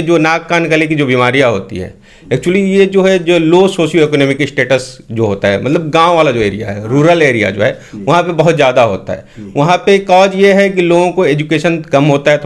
जो नाक कान गले की जो बीमारियां होती है, एक्चुअली ये जो है जो लो सोशियो इकोनॉमिक स्टेटस जो होता है, मतलब गांव वाला जो एरिया है, रूरल एरिया जो है, वहाँ पे बहुत ज़्यादा होता है। वहाँ पे कॉज ये है कि लोगों को एजुकेशन कम होता है,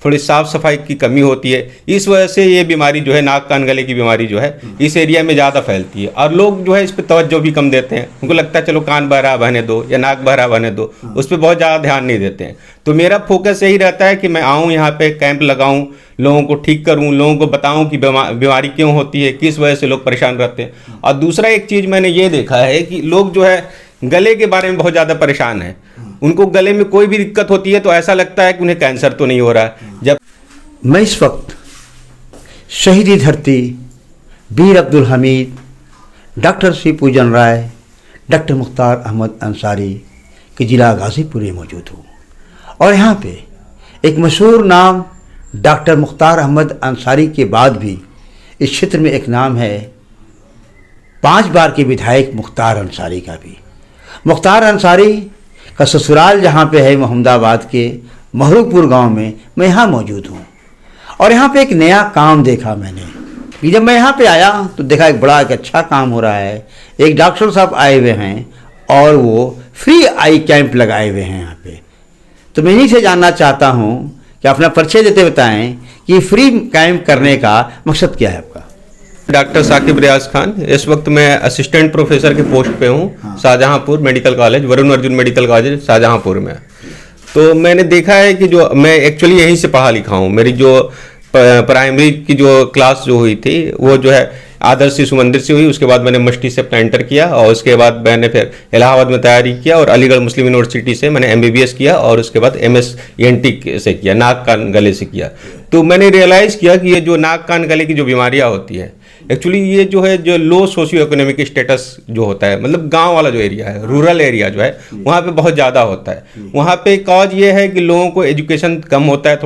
थोड़ी साफ़ सफाई की कमी होती है। इस वजह से ये बीमारी जो है नाक कान गले की बीमारी जो है इस एरिया में ज़्यादा फैलती है, और लोग जो है इस पर तवज्जो भी कम देते हैं। उनको लगता है चलो कान बह रहा बहने दो या नाक बह रहा बहने दो, उस पर बहुत ज़्यादा ध्यान नहीं देते हैं। तो मेरा फोकस यही रहता है कि मैं आऊँ यहाँ पे कैंप लगाऊँ, लोगों को ठीक करूँ, लोगों को बताऊँ कि बीमारी क्यों होती है, किस वजह से लोग परेशान रहते हैं। और दूसरा एक चीज़ मैंने ये देखा है कि लोग जो है गले के बारे में बहुत ज़्यादा परेशान हैं। उनको गले में कोई भी दिक्कत होती है तो ऐसा लगता है कि उन्हें कैंसर तो नहीं हो रहा है। जब मैं इस वक्त शहीदी धरती वीर अब्दुल हमीद, डॉक्टर श्री पूजन राय, डॉक्टर मुख्तार अहमद अंसारी के ज़िला गाज़ीपुर में मौजूद हूँ। और यहाँ पे एक मशहूर नाम डॉक्टर मुख्तार अहमद अंसारी के बाद भी इस क्षेत्र में एक नाम है 5 बार के विधायक मुख्तार अंसारी का भी। मुख्तार अंसारी का ससुराल जहाँ पे है मोहम्मदाबाद के महरूपुर गांव में, मैं यहाँ मौजूद हूँ। और यहाँ पे एक नया काम देखा मैंने कि जब मैं यहाँ पे आया तो देखा एक अच्छा काम हो रहा है। एक डॉक्टर साहब आए हुए हैं और वो फ्री आई कैंप लगाए हुए हैं यहाँ पे। तो मैं इन्हीं से जानना चाहता हूँ कि अपना परिचय देते बताएं कि फ्री कैंप करने का मकसद क्या है आपका। डॉक्टर साकिब रियाज खान, इस वक्त मैं असिस्टेंट प्रोफेसर के पोस्ट पे हूँ Shahjahanpur medical college, Varun Arjun medical college Shahjahanpur में। तो मैंने देखा है कि जो मैं एक्चुअली यहीं से पढ़ा लिखा हूँ। मेरी जो प्राइमरी की जो क्लास जो हुई थी वो जो है आदर्श शिशु मंदिर से हुई। उसके बाद मैंने मस्टी से अपना इंटर किया और उसके बाद मैंने फिर इलाहाबाद में तैयारी किया और अलीगढ़ मुस्लिम यूनिवर्सिटी से मैंने MBBS किया और उसके बाद MS ENT से किया, नाक कान गले से किया। तो मैंने रियलाइज़ किया कि ये जो नाक कान गले की जो बीमारियाँ होती है, एक्चुअली ये जो है जो लो सोशियो इकोनॉमिक स्टेटस जो होता है, मतलब गांव वाला जो एरिया है, रूरल एरिया जो है, वहाँ पे बहुत ज़्यादा होता है। वहाँ पे कॉज ये है कि लोगों को एजुकेशन कम होता है,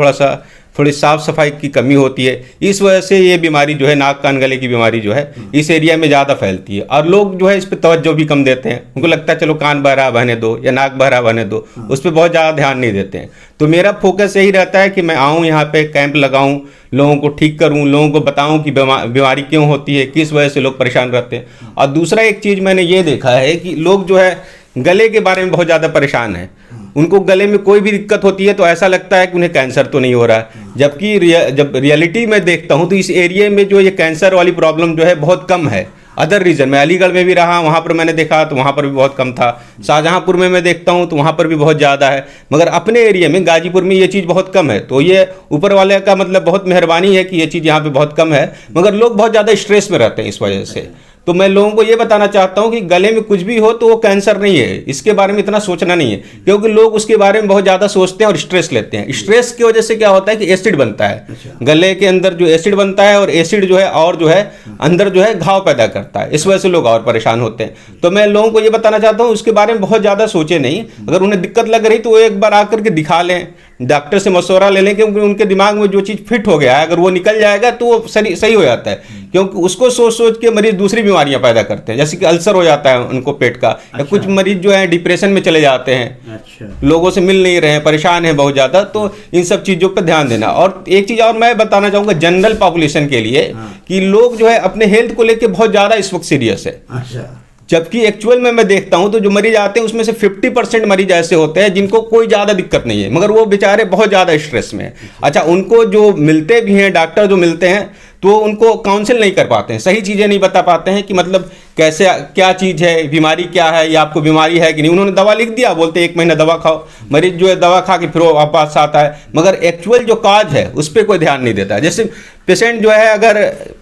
थोड़ी साफ़ सफाई की कमी होती है। इस वजह से ये बीमारी जो है नाक कान गले की बीमारी जो है इस एरिया में ज़्यादा फैलती है, और लोग जो है इस पर तवज्जो भी कम देते हैं। उनको लगता है चलो कान बह रहा बहने दो या नाक बह रहा बहने दो, उस पर बहुत ज़्यादा ध्यान नहीं देते हैं। तो मेरा फोकस यही रहता है कि मैं आऊँ यहाँ पे कैंप लगाऊँ, लोगों को ठीक करूँ, लोगों को बताऊँ कि बीमारी क्यों होती है, किस वजह से लोग परेशान रहते हैं। और दूसरा एक चीज़ मैंने ये देखा है कि लोग जो है गले के बारे में बहुत ज़्यादा परेशान हैं। उनको गले में कोई भी दिक्कत होती है तो ऐसा लगता है कि उन्हें कैंसर तो नहीं हो रहा है, जबकि जब रियलिटी में देखता हूँ तो इस एरिया में जो ये कैंसर वाली प्रॉब्लम जो है बहुत कम है। अदर रीजन में अलीगढ़ में भी रहा, वहाँ पर मैंने देखा तो वहाँ पर भी बहुत कम था। शाहजहांपुर में मैं देखता हूँ तो वहाँ पर भी बहुत ज़्यादा है, मगर अपने एरिया में गाजीपुर में ये चीज़ बहुत कम है। तो ये ऊपर वाले का मतलब बहुत मेहरबानी है कि ये चीज़ यहाँ पे बहुत कम है, मगर लोग बहुत ज़्यादा स्ट्रेस में रहते हैं इस वजह से। तो मैं लोगों को ये बताना चाहता हूँ कि गले में कुछ भी हो तो वो कैंसर नहीं है, इसके बारे में इतना सोचना नहीं है, क्योंकि लोग उसके बारे में बहुत ज़्यादा सोचते हैं और स्ट्रेस लेते हैं। स्ट्रेस की वजह से क्या होता है कि एसिड बनता है, गले के अंदर जो एसिड बनता है, और एसिड जो है और जो है अंदर जो है घाव पैदा करता है, इस वजह से लोग और परेशान होते हैं। तो मैं लोगों को ये बताना चाहता हूँ उसके बारे में बहुत ज़्यादा सोचे नहीं। अगर उन्हें दिक्कत लग रही तो वो एक बार आकर के दिखा लें, डॉक्टर से मशवरा ले लें, क्योंकि उनके दिमाग में जो चीज़ फिट हो गया है अगर वो निकल जाएगा तो वो सही हो जाता है। क्योंकि उसको सोच सोच के मरीज दूसरी बीमारियां पैदा करते हैं, जैसे कि अल्सर हो जाता है उनको पेट का, या कुछ मरीज जो है डिप्रेशन में चले जाते हैं, लोगों से मिल नहीं रहे हैं, परेशान हैं बहुत ज़्यादा। तो इन सब चीज़ों पर ध्यान देना। और एक चीज़ और मैं बताना चाहूँगा जनरल पॉपुलेशन के लिए कि लोग जो है अपने हेल्थ को लेकर बहुत ज़्यादा इस वक्त सीरियस है। जबकि एक्चुअल में मैं देखता हूं तो जो मरीज आते हैं उसमें से 50% मरीज ऐसे होते हैं जिनको कोई ज़्यादा दिक्कत नहीं है, मगर वो बेचारे बहुत ज़्यादा स्ट्रेस में है। अच्छा, उनको जो मिलते भी हैं डॉक्टर जो मिलते हैं तो उनको काउंसिल नहीं कर पाते हैं, सही चीज़ें नहीं बता पाते हैं कि मतलब कैसे क्या चीज़ है, बीमारी क्या है, या आपको बीमारी है कि नहीं। उन्होंने दवा लिख दिया, बोलते 1 महीना दवा खाओ, मरीज जो है दवा खा के फिर वो वापस आता है, मगर एक्चुअल जो काज है उस पर कोई ध्यान नहीं देता है। जैसे पेशेंट जो है अगर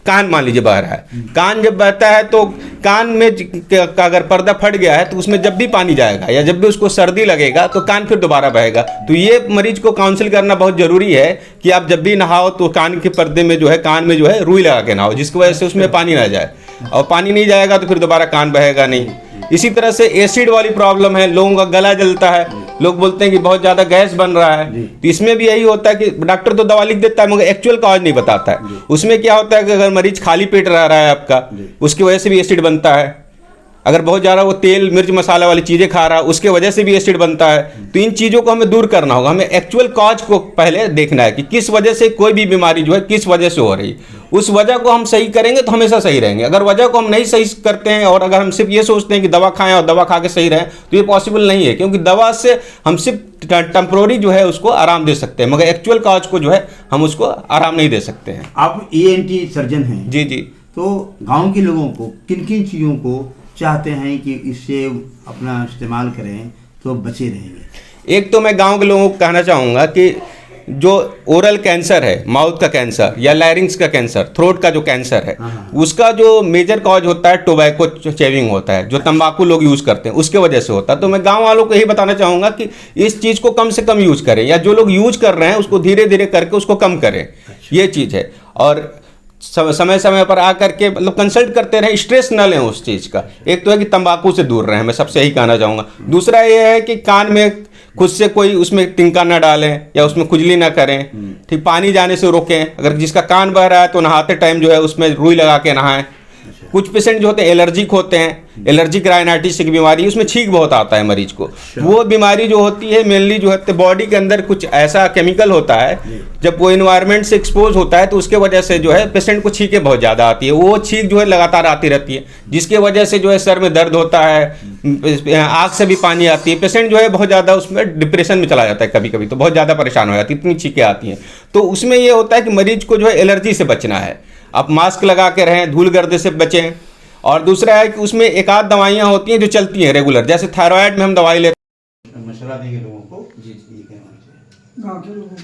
कान मान लीजिए बह रहा है, कान जब बहता है तो कान में का अगर पर्दा फट गया है तो उसमें जब भी पानी जाएगा या जब भी उसको सर्दी लगेगा तो कान फिर दोबारा बहेगा। तो ये मरीज को काउंसिल करना बहुत ज़रूरी है कि आप जब भी नहाओ तो कान के पर्दे में जो है कान में जो है रुई लगा के नहाओ, जिसकी वजह से उसमें पानी ना जाए, और पानी नहीं जाएगा तो फिर दोबारा कान बहेगा नहीं। इसी तरह से एसिड वाली प्रॉब्लम है, लोगों का गला जलता है, लोग बोलते हैं कि बहुत ज़्यादा गैस बन रहा है, तो इसमें भी यही होता है कि डॉक्टर तो दवा लिख देता है मगर एक्चुअल कॉज नहीं बताता है। उसमें क्या होता है कि अगर मरीज खाली पेट रह रहा है आपका, उसकी वजह से भी एसिड बनता है। अगर बहुत ज़्यादा वो तेल मिर्च मसाला वाली चीज़ें खा रहा है उसके वजह से भी एसिड बनता है। तो इन चीज़ों को हमें दूर करना होगा, हमें एक्चुअल कॉज को पहले देखना है कि किस वजह से कोई भी बीमारी जो है किस वजह से हो रही, उस वजह को हम सही करेंगे तो हमेशा सही रहेंगे। अगर वजह को हम नहीं सही करते हैं और अगर हम सिर्फ ये सोचते हैं कि दवा खाएं और दवा खा के सही रहें तो ये पॉसिबल नहीं है, क्योंकि दवा से हम सिर्फ टेम्प्रोरी जो है उसको आराम दे सकते हैं, मगर एक्चुअल कॉज को जो है हम उसको आराम नहीं दे सकते हैं। आप ENT सर्जन हैं जी जी। तो गांव के लोगों को किन किन चीज़ों को चाहते हैं कि इससे अपना इस्तेमाल करें तो बचे रहेंगे? एक तो मैं गांव के लोगों को कहना चाहूँगा कि जो ओरल कैंसर है, माउथ का कैंसर या लैरिंग्स का कैंसर, थ्रोट का जो कैंसर है, उसका जो मेजर कॉज होता है टोबैको चेविंग होता है, जो तंबाकू लोग यूज़ करते हैं उसके वजह से होता है। तो मैं गांव वालों को यही बताना चाहूँगा कि इस चीज़ को कम से कम यूज़ करें, या जो लोग यूज़ कर रहे हैं उसको धीरे धीरे करके उसको कम करें, ये चीज़ है। और समय समय पर आकर के मतलब कंसल्ट करते रहें, स्ट्रेस न लें उस चीज़ का। एक तो है कि तंबाकू से दूर रहें, मैं सबसे यही कहना चाहूँगा। दूसरा ये है कि कान में खुद से कोई उसमें टिंका ना डालें या उसमें खुजली ना करें, ठीक, पानी जाने से रोकें। अगर जिसका कान बह रहा है तो नहाते टाइम जो है उसमें रुई लगा के नहाएं। कुछ पेशेंट जो होते हैं एलर्जिक होते हैं, एलर्जिक राइनाइटिस की बीमारी, उसमें छींक बहुत आता है मरीज को। वो बीमारी जो होती है मेनली जो है बॉडी के अंदर कुछ ऐसा केमिकल होता है, जब वो इन्वायरमेंट से एक्सपोज होता है तो उसके वजह से जो है पेशेंट को छींकें बहुत ज़्यादा आती है। वो छींक जो है लगातार आती रहती है, जिसके वजह से जो है सर में दर्द होता है, आँख से भी पानी आती है। पेशेंट जो है बहुत ज़्यादा उसमें डिप्रेशन में चला जाता है, कभी कभी तो बहुत ज़्यादा परेशान हो जाती है, इतनी छींकें आती हैं। तो उसमें ये होता है कि मरीज को जो है एलर्जी से बचना है, आप मास्क लगा के रहें, धूल गर्दे से बचें। और दूसरा है कि उसमें एक आध दवाइयाँ होती हैं जो चलती हैं रेगुलर, जैसे थायराइड में हम दवाई लेते हैं। मशवरा देंगे लोगों को जी ये कहना गाँव के लोगों को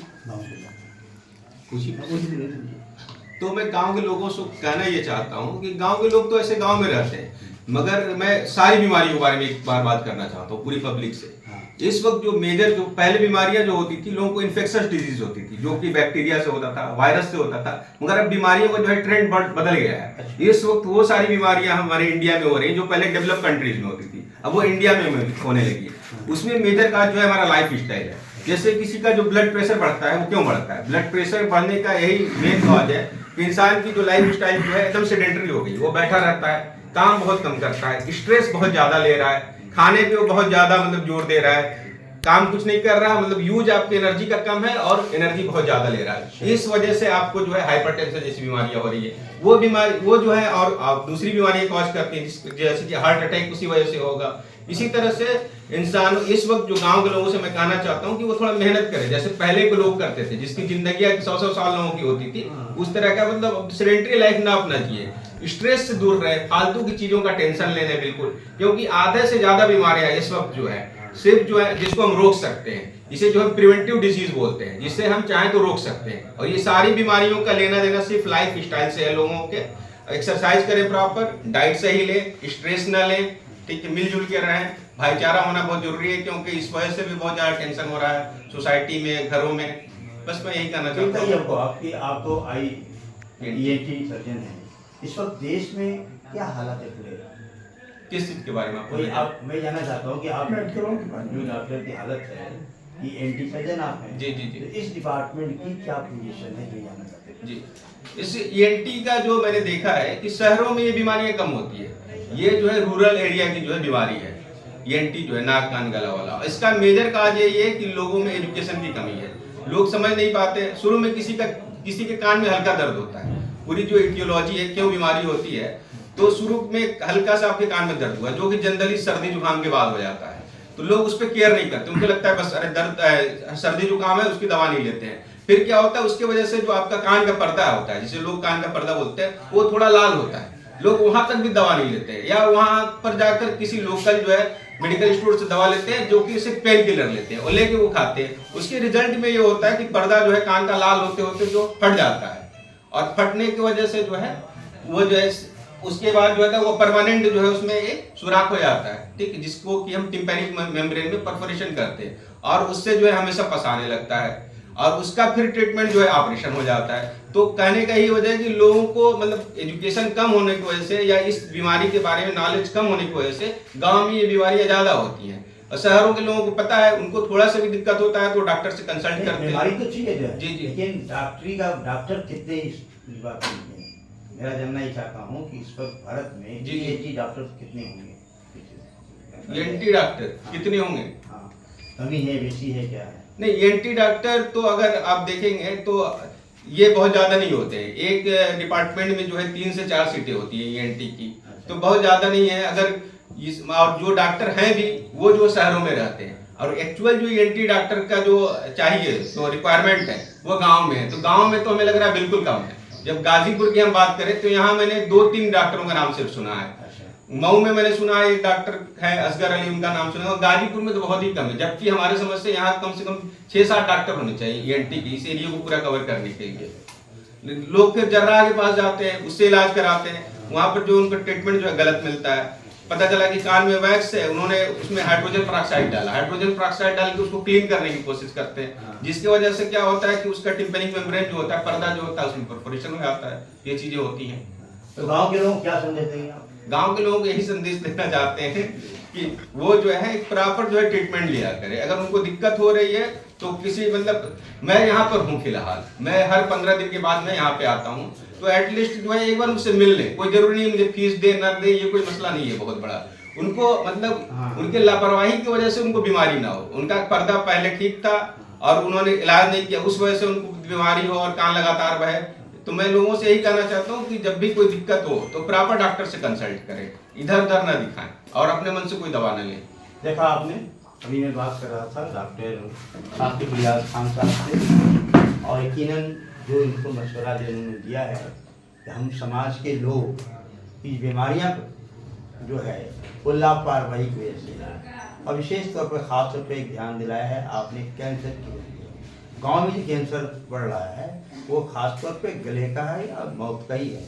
तो मैं गांव के लोगों से कहना ये चाहता हूँ कि गांव के लोग तो ऐसे गांव में रहते हैं, मगर मैं सारी बीमारियों के बारे में एक बार बात करना चाहता हूँ पूरी पब्लिक से। इस वक्त जो मेजर जो पहले बीमारियां जो होती थी, लोगों को इन्फेक्शस डिजीज होती थी, जो कि बैक्टीरिया से होता था, वायरस से होता था, मगर अब बीमारियों का जो है ट्रेंड बदल गया है। इस वक्त वो सारी बीमारियां हमारे इंडिया में हो रही हैं जो पहले डेवलप कंट्रीज में होती थी, अब वो इंडिया में होने लगी है। उसमें मेजर का जो है हमारा लाइफ स्टाइल है। जैसे किसी का जो ब्लड प्रेशर बढ़ता है, वो क्यों बढ़ता है? ब्लड प्रेशर बढ़ने का यही मेन कॉज है कि इंसान की जो लाइफ स्टाइल जो है एकदम सेडेंटरी हो गई, वो बैठा रहता है, काम बहुत कम करता है, स्ट्रेस बहुत ज्यादा ले रहा है, खाने पे वो बहुत ज्यादा मतलब जोर दे रहा है, काम कुछ नहीं कर रहा, मतलब यूज आपकी एनर्जी का कम है और एनर्जी बहुत ज्यादा ले रहा है। इस वजह से आपको जो है हाइपरटेंशन जैसी बीमारियां हो रही है, वो बीमारी वो जो है, और आप दूसरी बीमारियां कॉज करती हैं जैसे कि हार्ट अटैक उसी वजह से होगा। इसी तरह से इंसान इस वक्त जो गांव के लोगों से मैं कहना चाहता हूं कि वो थोड़ा मेहनत करें, जैसे पहले के लोग करते थे, जिसकी जिंदगी 100-100 साल लोगों की होती थी, उस तरह का मतलब सेडेंटरी लाइफ ना अपना जिए, स्ट्रेस से दूर रहे, फालतू की चीजों का टेंशन लेने बिल्कुल, क्योंकि आधे से ज्यादा बीमारियां इस वक्त जो है सिर्फ जो है जिसको हम रोक सकते हैं, इसे जो हम प्रिवेंटिव डिजीज बोलते हैं, जिससे हम चाहें तो रोक सकते हैं। और ये सारी बीमारियों का लेना देना सिर्फ लाइफ स्टाइल से है लोगों के। एक्सरसाइज करें प्रॉपर, डाइट सही लें, स्ट्रेस ना लें, ठीक है, मिलजुल के रहें, भाईचारा होना बहुत जरूरी है, क्योंकि इस वजह से भी बहुत ज्यादा टेंशन हो रहा है सोसाइटी में, घरों में। बस मैं यही कहना चाहता हूँ। आप तो ENT सर्जन हैं, इस वक्त देश में क्या हालात है पूरे? किस चीज के बारे में आपको? मैं जानना चाहता हूँ कि आप जो डॉक्टर की हालत है, ENT सर्जन आप हैं जी जी जी। तो इस डिपार्टमेंट की क्या पोजीशन है, ये जानना चाहते हैं जी। इस ENT का जो मैंने देखा है कि शहरों में ये बीमारियां कम होती है, ये जो है रूरल एरिया की जो है बीमारी है ENT जो है, नाक कान गला वाला। इसका मेजर काज यही है कि लोगों में एजुकेशन की कमी है, लोग समझ नहीं पाते। शुरू में किसी के कान में हल्का दर्द होता है, पूरी जो इटियोलॉजी है क्यों बीमारी होती है, तो शुरू में हल्का सा आपके कान में दर्द हुआ, जो कि जनरली सर्दी जुकाम के बाद हो जाता है, तो लोग उस पर केयर नहीं करते, उनको लगता है बस अरे दर्द सर्दी जुकाम है, उसकी दवा नहीं लेते हैं। फिर क्या होता है, उसके वजह से जो आपका कान का पर्दा होता है, जिसे लोग कान का पर्दा बोलते हैं, वो थोड़ा लाल होता है, लोग वहां तक भी दवा नहीं लेते हैं, या वहां पर जाकर किसी लोकल जो है मेडिकल स्टोर से दवा लेते हैं, जो कि सिर्फ पेन किलर लेते हैं और लेके वो खाते हैं। उसके रिजल्ट में ये होता है कि पर्दा जो है कान का लाल होते होते जो फट जाता है, और फटने की वजह से जो है वो जो है उसके बाद जो है वो परमानेंट जो है उसमें एक सुराख हो जाता है, ठीक है, जिसको कि हम टिम्पैनिक मेम्ब्रेन में परफोरेशन करते हैं, और उससे जो है हमेशा पस आने लगता है, और उसका फिर ट्रीटमेंट जो है ऑपरेशन हो जाता है। तो कहने का ही वजह है कि लोगों को मतलब एजुकेशन कम होने की वजह से, या इस बीमारी के बारे में नॉलेज कम होने की वजह से गांव में ये बीमारियां ज्यादा होती हैं, और शहरों के लोगों को पता है, उनको थोड़ा सा भी दिक्कत होता है तो डॉक्टर से कंसल्ट करते हैं। बीमारी तो ठीक है जी जी, लेकिन डॉक्टर कितने इस बात में, मेरा जानना ही चाहता हूँ कि इस वक्त भारत में जी ENT डॉक्टर कितने होंगे? ENT डॉक्टर कितने होंगे? हाँ, कमी है, बेसी है, क्या है? नहीं, ENT डॉक्टर तो अगर आप देखेंगे तो ये बहुत ज़्यादा नहीं होते हैं। एक डिपार्टमेंट में जो है 3 से 4 सीटें होती है ENT की, तो बहुत ज़्यादा नहीं है। अगर और जो डॉक्टर हैं भी वो जो शहरों में रहते हैं, और एक्चुअल जो ENT डॉक्टर का जो चाहिए तो रिक्वायरमेंट है वो गांव में है, तो गांव में तो हमें लग रहा है बिल्कुल कम है। जब गाजीपुर की हम बात करें तो यहाँ मैंने 2-3 डॉक्टरों का नाम सिर्फ सुना है। मऊ में मैंने सुना है एक डॉक्टर है असगर अली, उनका नाम सुना है, और गाजीपुर में तो बहुत ही कम है। जबकि हमारे समझ से यहाँ कम से कम 6-7 डॉक्टर होने चाहिए ENT की, इस एरिया को पूरा कवर करने के लिए। लोग फिर जर्राह के पास जाते हैं, उससे इलाज कराते हैं, वहां पर जो उनका ट्रीटमेंट जो है गलत मिलता है। पता चला कि कान में वैक्स है, उन्होंने उसमें हाइड्रोजन पेरोक्साइड डाला, हाइड्रोजन पेरोक्साइड डाल के उसको क्लीन करने की कोशिश करते हैं, जिसकी वजह से क्या होता है कि उसका टिम्पैनिक मेम्ब्रेन जो होता है, पर्दा जो होता है, उसमें परफोरेशन हो जाता है। ये चीजें होती हैं। तो गांव के लोग क्या संदेश देंगे आप? गांव के लोग यही संदेश देना चाहते हैं कि वो जो है एक प्रॉपर जो है ट्रीटमेंट लिया करे। अगर उनको दिक्कत हो रही है तो किसी मतलब मैं यहाँ पर हूँ फिलहाल, मैं हर 15 दिन के बाद मैं यहाँ पे आता हूँ, तो एटलीस्ट जो है एक बार मुझसे मिल ले। कोई जरूरी नहीं मुझे फीस दे ना दे, ये कोई मसला नहीं है बहुत बड़ा। उनको मतलब उनके लापरवाही की वजह से उनको बीमारी ना हो। उनका पर्दा पहले ठीक था और उन्होंने इलाज नहीं किया, उस वजह से उनको बीमारी हो और कान लगातार बहे। तो मैं लोगों से यही कहना चाहता हूँ कि जब भी कोई दिक्कत हो तो प्रॉपर डॉक्टर से कंसल्ट करें, इधर उधर ना दिखाएं और अपने मन से कोई दवा न लें। देखा आपने, अभी मैं बात कर रहा था डॉक्टर साकिब रियाज खान साहब से, और यकीनन जो इनको मशवरा जो उन्होंने दिया है कि हम समाज के लोग की बीमारियां जो है वो लापरवाही की वजह से, और विशेष तौर पर ख़ास तौर पर एक ध्यान दिलाया है आपने कैंसर की। गांव में जो कैंसर बढ़ रहा है वो खासतौर पे गले का है या मौत का ही है।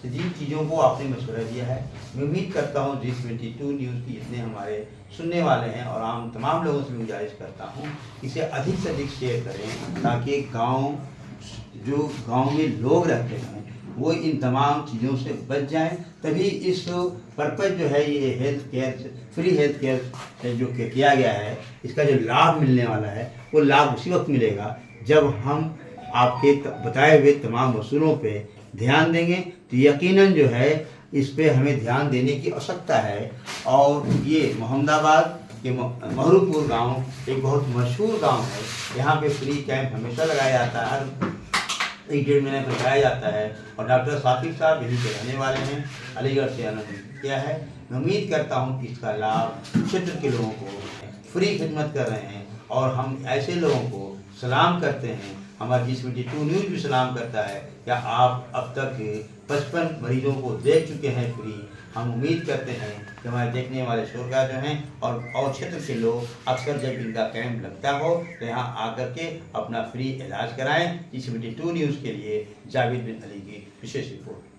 तो जिन चीज़ों को आपने मशवरा दिया है, मैं उम्मीद करता हूँ G22 न्यूज़ की जितने हमारे सुनने वाले हैं और आम तमाम लोगों से गुजारिश करता हूँ इसे अधिक से अधिक शेयर करें, ताकि गांव में लोग रहते हैं वो इन तमाम चीज़ों से बच जाएं। तभी इस पर्पज़ जो है ये health care, free health care जो किया गया है, इसका जो लाभ मिलने वाला है वो लाभ उसी वक्त मिलेगा जब हम आपके बताए हुए तमाम वसूलों पे ध्यान देंगे। तो यकीनन जो है इस पे हमें ध्यान देने की आवश्यकता है। और ये मोहम्मदाबाद के महरूपुर गांव एक बहुत मशहूर गांव है, यहाँ पे फ्री कैंप हमेशा लगाया जाता है, हर 1-1.5 महीने पर लगाया जाता है, और डॉक्टर साकिब साहब यहीं के रहने वाले हैं, अलीगढ़ से आनंद किया है। मैं उम्मीद करता हूँ कि इसका लाभ क्षेत्र के लोगों को फ्री खिदमत कर रहे हैं, और हम ऐसे लोगों को सलाम करते हैं। हमारा G22 न्यूज़ भी सलाम करता है क्या आप अब तक 55 मरीजों को देख चुके हैं फ्री। हम उम्मीद करते हैं कि हमारे देखने वाले श्रोता जो हैं और क्षेत्र के लोग अक्सर जब इनका कैंप लगता हो तो यहाँ आकर के अपना फ्री इलाज कराएं। G22 न्यूज़ के लिए जावेद बिन अली की विशेष रिपोर्ट।